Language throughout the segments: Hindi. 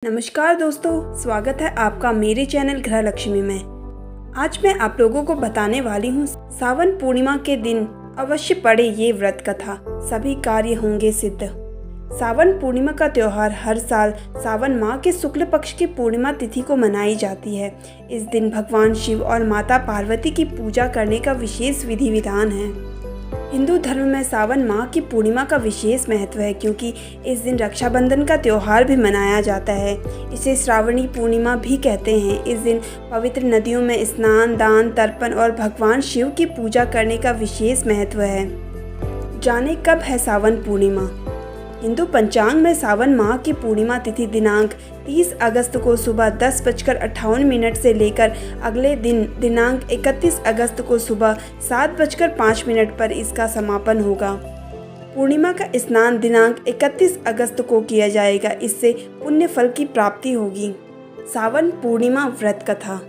नमस्कार दोस्तों, स्वागत है आपका मेरे चैनल गृह लक्ष्मी में। आज मैं आप लोगों को बताने वाली हूँ सावन पूर्णिमा के दिन अवश्य पढ़े ये व्रत कथा, सभी कार्य होंगे सिद्ध। सावन पूर्णिमा का त्योहार हर साल सावन माह के शुक्ल पक्ष की पूर्णिमा तिथि को मनाई जाती है। इस दिन भगवान शिव और माता पार्वती की पूजा करने का विशेष विधि विधान है। हिंदू धर्म में सावन माह की पूर्णिमा का विशेष महत्व है, क्योंकि इस दिन रक्षाबंधन का त्योहार भी मनाया जाता है। इसे श्रावणी पूर्णिमा भी कहते हैं। इस दिन पवित्र नदियों में स्नान, दान, तर्पण और भगवान शिव की पूजा करने का विशेष महत्व है। जाने कब है सावन पूर्णिमा। हिंदू पंचांग में सावन माह की पूर्णिमा तिथि दिनांक 30 अगस्त को सुबह 10:58 से लेकर अगले दिन दिनांक 31 अगस्त को सुबह 7:05 पर इसका समापन होगा। पूर्णिमा का स्नान दिनांक 31 अगस्त को किया जाएगा। इससे पुण्य फल की प्राप्ति होगी। सावन पूर्णिमा व्रत कथा।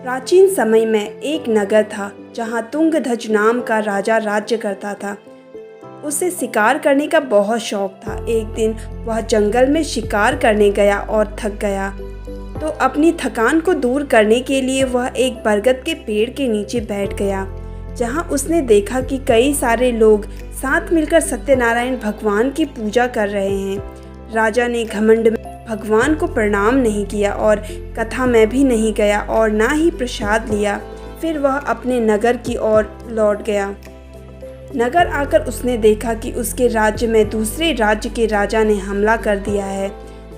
प्राचीन समय में एक नगर था जहां तुंगध्वज नाम का राजा राज्य करता था। उसे शिकार करने का बहुत शौक था। एक दिन वह जंगल में शिकार करने गया और थक गया, तो अपनी थकान को दूर करने के लिए वह एक बरगद के पेड़ के नीचे बैठ गया, जहां उसने देखा कि कई सारे लोग साथ मिलकर सत्यनारायण भगवान की पूजा कर रहे हैं। राजा ने घमंड में भगवान को प्रणाम नहीं किया और कथा में भी नहीं गया और ना ही प्रसाद लिया। फिर वह अपने नगर की ओर लौट गया। नगर आकर उसने देखा कि उसके राज्य में दूसरे राज्य के राजा ने हमला कर दिया है।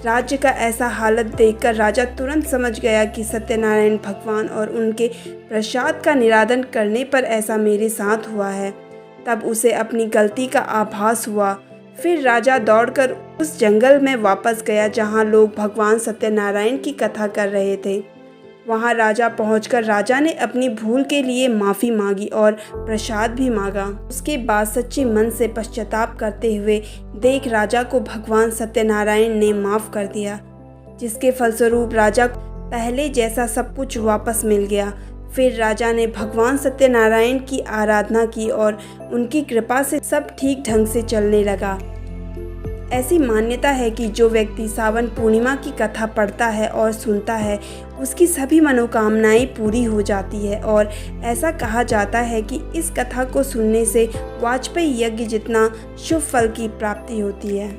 राज्य का ऐसा हालत देखकर राजा तुरंत समझ गया कि सत्यनारायण भगवान और उनके प्रसाद का निरादन करने पर ऐसा मेरे साथ हुआ है। तब उसे अपनी गलती का आभास हुआ। फिर राजा दौड़कर उस जंगल में वापस गया जहां लोग भगवान सत्यनारायण की कथा कर रहे थे। वहां राजा पहुंचकर राजा ने अपनी भूल के लिए माफ़ी मांगी और प्रसाद भी मांगा। उसके बाद सच्चे मन से पश्चाताप करते हुए देख राजा को भगवान सत्यनारायण ने माफ़ कर दिया, जिसके फलस्वरूप राजा को पहले जैसा सब कुछ वापस मिल गया। फिर राजा ने भगवान सत्यनारायण की आराधना की और उनकी कृपा से सब ठीक ढंग से चलने लगा। ऐसी मान्यता है कि जो व्यक्ति सावन पूर्णिमा की कथा पढ़ता है और सुनता है, उसकी सभी मनोकामनाएं पूरी हो जाती है। और ऐसा कहा जाता है कि इस कथा को सुनने से वाजपेयी यज्ञ जितना शुभ फल की प्राप्ति होती है।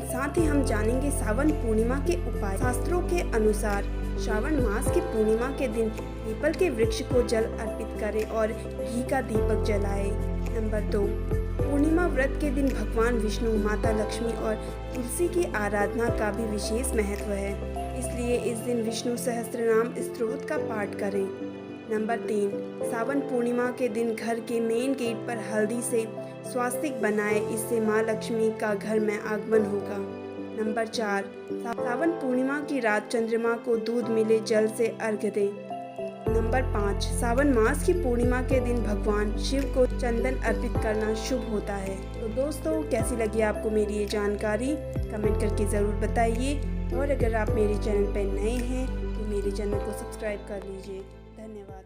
साथ ही हम जानेंगे सावन पूर्णिमा के उपाय। शास्त्रों के अनुसार श्रावण मास की पूर्णिमा के दिन पीपल के वृक्ष को जल अर्पित करें और घी का दीपक जलाएं। नंबर 2, पूर्णिमा व्रत के दिन भगवान विष्णु, माता लक्ष्मी और तुलसी की आराधना का भी विशेष महत्व है, इसलिए इस दिन विष्णु सहस्त्रनाम स्तोत्र का पाठ करें। नंबर 3, सावन पूर्णिमा के दिन घर के मेन गेट पर हल्दी से स्वास्तिक बनाएं, इससे माँ लक्ष्मी का घर में आगमन होगा। नंबर 4, सावन पूर्णिमा की रात चंद्रमा को दूध मिले जल से अर्घ्य दें। नंबर 5, सावन मास की पूर्णिमा के दिन भगवान शिव को चंदन अर्पित करना शुभ होता है। तो दोस्तों, कैसी लगी आपको मेरी ये जानकारी, कमेंट करके ज़रूर बताइए। और अगर आप मेरे चैनल पर नए हैं तो मेरे चैनल को सब्सक्राइब कर लीजिए। धन्यवाद।